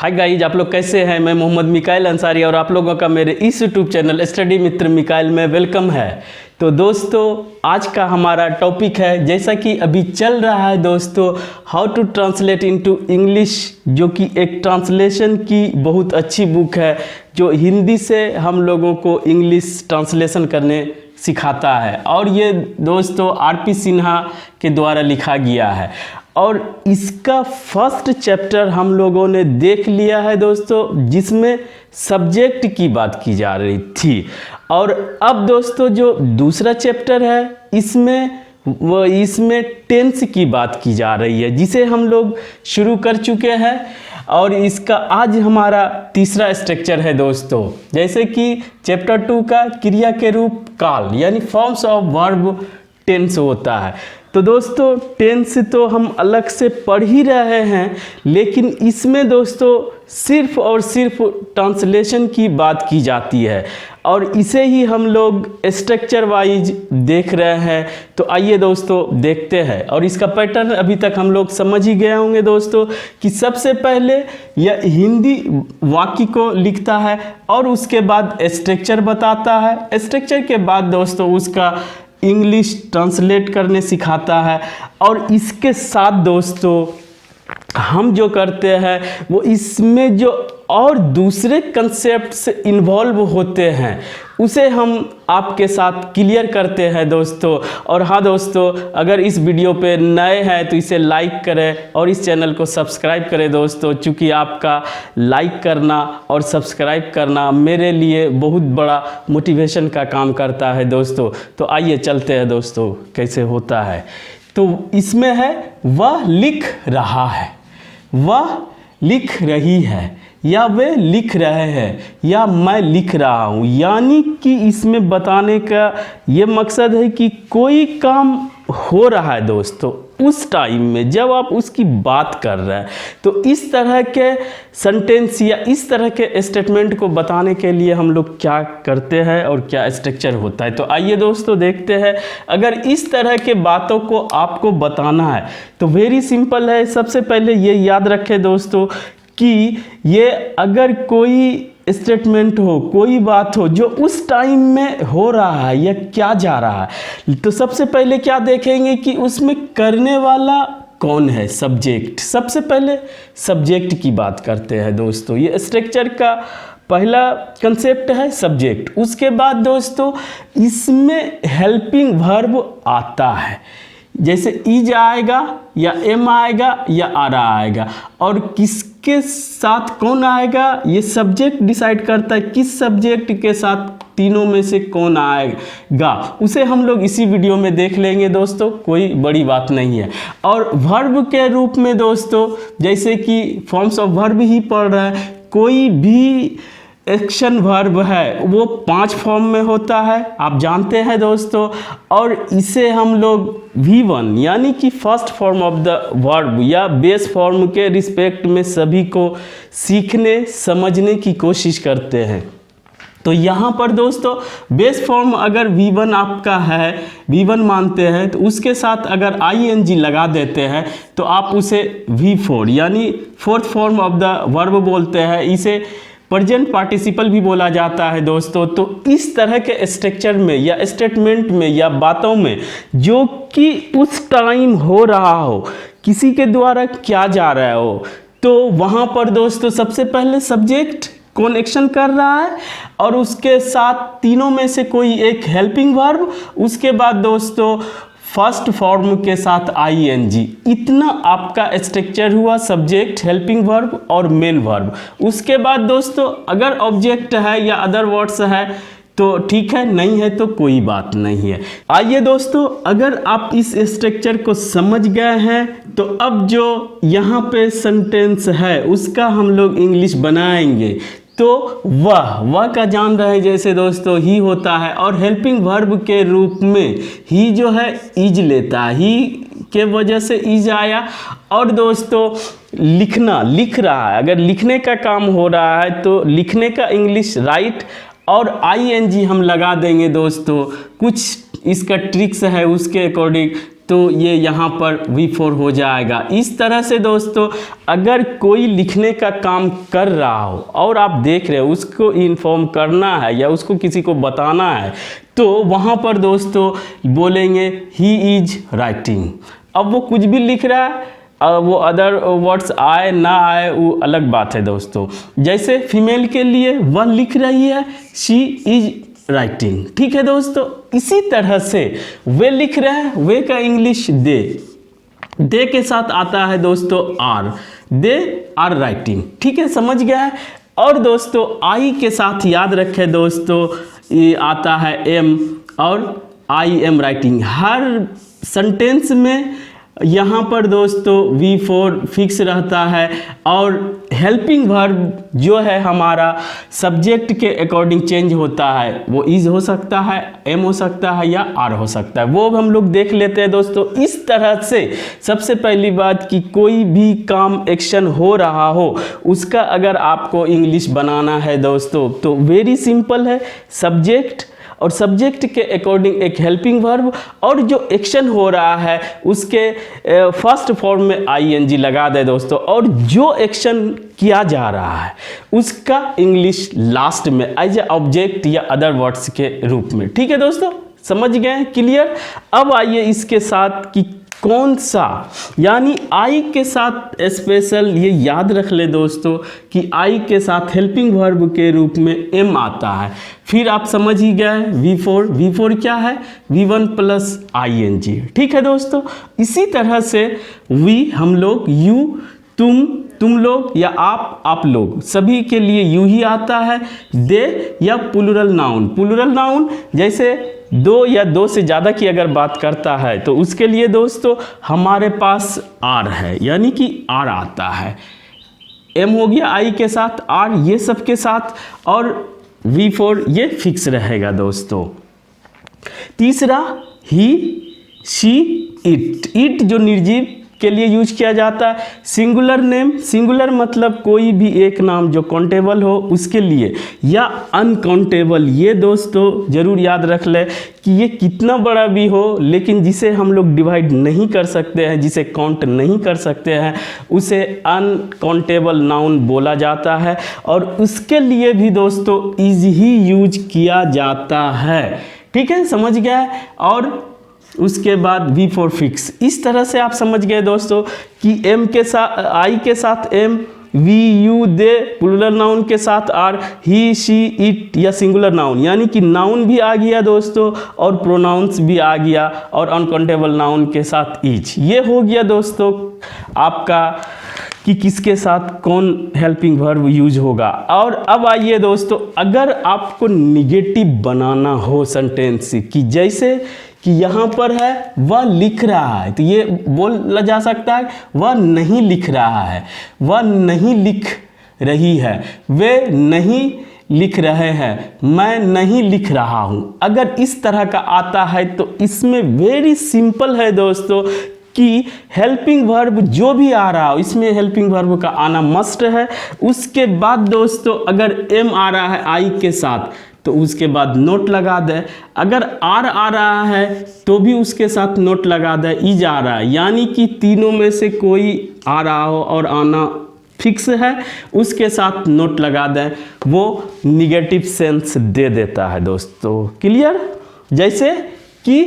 Hi guys, आप लोग कैसे हैं। मैं मोहम्मद मिकाइल अंसारी और आप लोगों का मेरे इस यूट्यूब चैनल स्टडी मित्र मिकाइल में वेलकम है। तो दोस्तों, आज का हमारा टॉपिक है, जैसा कि अभी चल रहा है दोस्तों, how to translate into English, जो कि एक ट्रांसलेशन की बहुत अच्छी बुक है जो हिंदी से हम लोगों को इंग्लिश ट्रांसलेशन करने सिखाता है। और ये दोस्तों आर.पी. सिन्हा के द्वारा लिखा गया है और इसका फर्स्ट चैप्टर हम लोगों ने देख लिया है दोस्तों, जिसमें सब्जेक्ट की बात की जा रही थी। और अब दोस्तों जो दूसरा चैप्टर है, इसमें टेंस की बात की जा रही है, जिसे हम लोग शुरू कर चुके हैं। और इसका आज हमारा तीसरा स्ट्रक्चर है दोस्तों, जैसे कि चैप्टर 2 का क्रिया के रूप काल यानी फॉर्म्स ऑफ वर्ब टेंस होता है। तो दोस्तों टेंस तो हम अलग से पढ़ ही रहे हैं, लेकिन इसमें दोस्तों सिर्फ और सिर्फ ट्रांसलेशन की बात की जाती है और इसे ही हम लोग स्ट्रक्चर वाइज देख रहे हैं। तो आइए दोस्तों देखते हैं। और इसका पैटर्न अभी तक हम लोग समझ ही गए होंगे दोस्तों, कि सबसे पहले यह हिंदी वाक्य को लिखता है और उसके बाद स्ट्रक्चर बताता है। स्ट्रक्चर के बाद दोस्तों उसका इंग्लिश ट्रांसलेट करने सिखाता है। और इसके साथ दोस्तों हम जो करते हैं वो इसमें जो और दूसरे कंसेप्ट्स इन्वॉल्व होते हैं उसे हम आपके साथ क्लियर करते हैं दोस्तों। और हाँ दोस्तों, अगर इस वीडियो पे नए हैं तो इसे लाइक करें और इस चैनल को सब्सक्राइब करें दोस्तों, चूँकि आपका लाइक करना और सब्सक्राइब करना मेरे लिए बहुत बड़ा मोटिवेशन का काम करता है दोस्तों। तो आइए चलते हैं दोस्तों कैसे होता है। तो इसमें है वह लिख रहा है, वह लिख रही है, या वे लिख रहे हैं, या मैं लिख रहा हूँ। यानी कि इसमें बताने का ये मकसद है कि कोई काम हो रहा है दोस्तों उस टाइम में जब आप उसकी बात कर रहे हैं। तो इस तरह के सेंटेंस या इस तरह के स्टेटमेंट को बताने के लिए हम लोग क्या करते हैं और क्या स्ट्रक्चर होता है। तो आइए दोस्तों देखते हैं। अगर इस तरह के बातों को आपको बताना है तो वेरी सिंपल है। सबसे पहले ये याद रखें दोस्तों कि ये अगर कोई स्टेटमेंट हो, कोई बात हो जो उस टाइम में हो रहा है या क्या जा रहा है, तो सबसे पहले क्या देखेंगे कि उसमें करने वाला कौन है, सब्जेक्ट। सबसे पहले सब्जेक्ट की बात करते हैं दोस्तों। ये स्ट्रक्चर का पहला कंसेप्ट है सब्जेक्ट। उसके बाद दोस्तों इसमें हेल्पिंग वर्ब आता है, जैसे इज आएगा या एम आएगा या आरा आएगा। और किसके साथ कौन आएगा ये सब्जेक्ट डिसाइड करता है, किस सब्जेक्ट के साथ तीनों में से कौन आएगा उसे हम लोग इसी वीडियो में देख लेंगे दोस्तों, कोई बड़ी बात नहीं है। और वर्ब के रूप में दोस्तों, जैसे कि फॉर्म्स ऑफ वर्ब ही पढ़ रहा है, कोई भी एक्शन वर्ब है वो 5 फॉर्म में होता है, आप जानते हैं दोस्तों। और इसे हम लोग V1 यानी कि first form of the verb या बेस फॉर्म के रिस्पेक्ट में सभी को सीखने समझने की कोशिश करते हैं। तो यहाँ पर दोस्तों बेस फॉर्म अगर V1 आपका है, V1 मानते हैं, तो उसके साथ अगर ing लगा देते हैं तो आप उसे V4 यानी fourth form of the verb बोलते हैं। इसे प्रेजेंट पार्टिसिपल भी बोला जाता है दोस्तों। तो इस तरह के स्ट्रक्चर में या स्टेटमेंट में या बातों में जो कि उस टाइम हो रहा हो, किसी के द्वारा क्या जा रहा हो, तो वहाँ पर दोस्तों सबसे पहले सब्जेक्ट कौन एक्शन कर रहा है और उसके साथ तीनों में से कोई एक हेल्पिंग वर्ब, उसके बाद दोस्तों फर्स्ट फॉर्म के साथ ing। इतना आपका स्ट्रक्चर हुआ, सब्जेक्ट, हेल्पिंग वर्ब और मेन वर्ब। उसके बाद दोस्तों अगर ऑब्जेक्ट है या अदर वर्ड्स है तो ठीक है, नहीं है तो कोई बात नहीं है। आइए दोस्तों, अगर आप इस स्ट्रक्चर को समझ गए हैं तो अब जो यहाँ पे सेंटेंस है उसका हम लोग इंग्लिश बनाएंगे। तो वह का जान रहे जैसे दोस्तों ही होता है और हेल्पिंग वर्ब के रूप में ही जो है इज लेता है, ही के वजह से इज आया। और दोस्तों लिखना, लिख रहा है, अगर लिखने का काम हो रहा है तो लिखने का इंग्लिश राइट और ing हम लगा देंगे दोस्तों। कुछ इसका ट्रिक्स है उसके अकॉर्डिंग। तो ये यहाँ पर V4 हो जाएगा। इस तरह से दोस्तों अगर कोई लिखने का काम कर रहा हो और आप देख रहे हो उसको इन्फॉर्म करना है या उसको किसी को बताना है, तो वहाँ पर दोस्तों बोलेंगे ही इज राइटिंग। अब वो कुछ भी लिख रहा है, वो अदर वर्ड्स आए ना आए वो अलग बात है दोस्तों। जैसे फीमेल के लिए वह लिख रही है, शी इज राइटिंग, ठीक है दोस्तों। इसी तरह से वे लिख रहे हैं, वे का इंग्लिश दे के साथ आता है दोस्तों आर, दे आर राइटिंग, ठीक है, समझ गया है। और दोस्तों आई के साथ याद रखें दोस्तों, ये आता है एम और I am writing. Her sentence में यहाँ पर दोस्तों V4 फिक्स रहता है और हेल्पिंग वर्ब जो है हमारा सब्जेक्ट के अकॉर्डिंग चेंज होता है। वो इज हो सकता है, एम हो सकता है या आर हो सकता है, वो हम लोग देख लेते हैं दोस्तों। इस तरह से सबसे पहली बात कि कोई भी काम एक्शन हो रहा हो उसका अगर आपको इंग्लिश बनाना है दोस्तों तो वेरी सिंपल है, सब्जेक्ट और सब्जेक्ट के अकॉर्डिंग एक हेल्पिंग वर्ब और जो एक्शन हो रहा है उसके फर्स्ट फॉर्म में ING लगा दे दोस्तों, और जो एक्शन किया जा रहा है उसका इंग्लिश लास्ट में एज ए ऑब्जेक्ट या अदर वर्ड्स के रूप में, ठीक है दोस्तों, समझ गए, क्लियर। अब आइए इसके साथ कि कौन सा, यानी आई के साथ स्पेशल ये याद रख ले दोस्तों कि आई के साथ हेल्पिंग वर्ब के रूप में एम आता है। फिर आप समझ ही गए V4 क्या है, V1 प्लस ING, ठीक है दोस्तों। इसी तरह से वी हम लोग, यू तुम लोग या आप लोग, सभी के लिए यू ही आता है। दे या प्लूरल नाउन जैसे दो या दो से ज़्यादा की अगर बात करता है तो उसके लिए दोस्तों हमारे पास आर है, यानी कि आर आता है। एम हो गया आई के साथ, आर ये सब के साथ, और V4 ये फिक्स रहेगा दोस्तों। तीसरा ही, शी, इट जो निर्जीव के लिए यूज किया जाता है। सिंगुलर नेम, सिंगुलर मतलब कोई भी एक नाम जो काउंटेबल हो उसके लिए, या अनकाउंटेबल, ये दोस्तों जरूर याद रख ले कि ये कितना बड़ा भी हो लेकिन जिसे हम लोग डिवाइड नहीं कर सकते हैं, जिसे काउंट नहीं कर सकते हैं, उसे अनकाउंटेबल नाउन बोला जाता है। और उसके लिए भी दोस्तों इज ही यूज किया जाता है, ठीक है, समझ गया। और उसके बाद V4 फिक्स। इस तरह से आप समझ गए दोस्तों कि एम के साथ, आई के साथ am, we you they plural noun के साथ आर, ही शी इट या सिंगुलर नाउन, यानी कि नाउन भी आ गया दोस्तों और प्रोनाउंस भी आ गया, और अनकाउंटेबल नाउन के साथ इच। ये हो गया दोस्तों आपका कि किसके साथ कौन हेल्पिंग वर्ब यूज होगा। और अब आइए दोस्तों, अगर आपको निगेटिव बनाना हो सेंटेंस की, जैसे कि यहाँ पर है वह लिख रहा है, तो ये बोला जा सकता है वह नहीं लिख रहा है, वह नहीं लिख रही है, वे नहीं लिख रहे हैं, मैं नहीं लिख रहा हूँ। अगर इस तरह का आता है तो इसमें वेरी सिंपल है दोस्तों कि हेल्पिंग वर्ब जो भी आ रहा हो इसमें हेल्पिंग वर्ब का आना मस्ट है। उसके बाद दोस्तों अगर एम आ रहा है आई के साथ तो उसके बाद नोट लगा दे, अगर आर आ रहा है तो भी उसके साथ नोट लगा दे, इज आ रहा है, यानी कि तीनों में से कोई आ रहा हो और आना फिक्स है उसके साथ नोट लगा दें, वो निगेटिव सेंस दे देता है दोस्तों, क्लियर। जैसे कि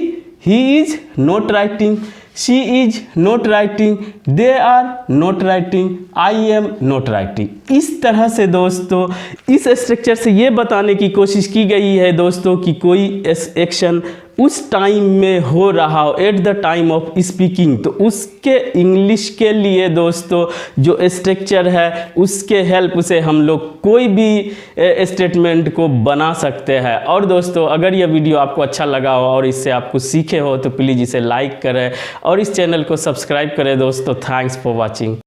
he is not writing, she is not writing, they are not writing, I am not writing. इस तरह से दोस्तों इस स्ट्रक्चर से ये बताने की कोशिश की गई है दोस्तों कि कोई एक्शन उस टाइम में हो रहा हो, at the time of speaking, तो उसके इंग्लिश के लिए दोस्तों जो स्ट्रक्चर है उसके हेल्प से हम लोग कोई भी स्टेटमेंट को बना सकते हैं। और दोस्तों अगर यह वीडियो आपको अच्छा लगा हो और इससे आप कुछ सीखे हो तो प्लीज़ इसे लाइक करें और इस चैनल को सब्सक्राइब करें दोस्तों। Thanks for watching.